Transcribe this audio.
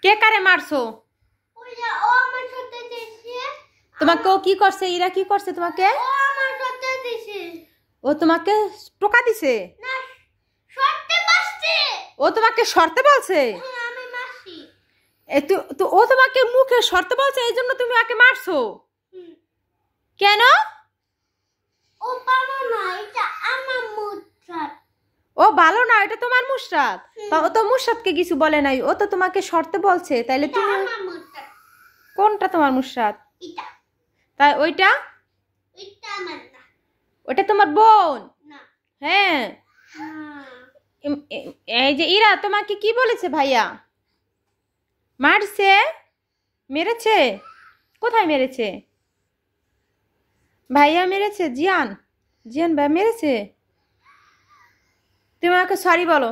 কে কারে মারছো? তোমাকে ও কি করছে? ইরা কি করছে তোমাকে? ও তোমাকে টোকা দিছে? ও তোমাকে শর্তে বলছে? তো ও তোমাকে মুখে শর্তে বলছে, এই জন্য তুমি ওকে মারছো কেন? ও ভালো না, এটা তোমার মুশরাত। ও তো মুশরাতকে কিছু বলে নাই, ও তো তোমাকে শর্তে বলছে। তাইলে তুমি কোনটা তোমার মুশরাত? তাই ওইটা ওটা তোমার বোন? হ্যাঁ। এই যে ইরা তোমাকে কি বলেছে? ভাইয়া মারছে? মেরেছে? কোথায় মেরেছে? ভাইয়া মেরেছে? জিয়ান জিয়ান ভাই মেরেছে? তুমি আমাকে সরি বলো।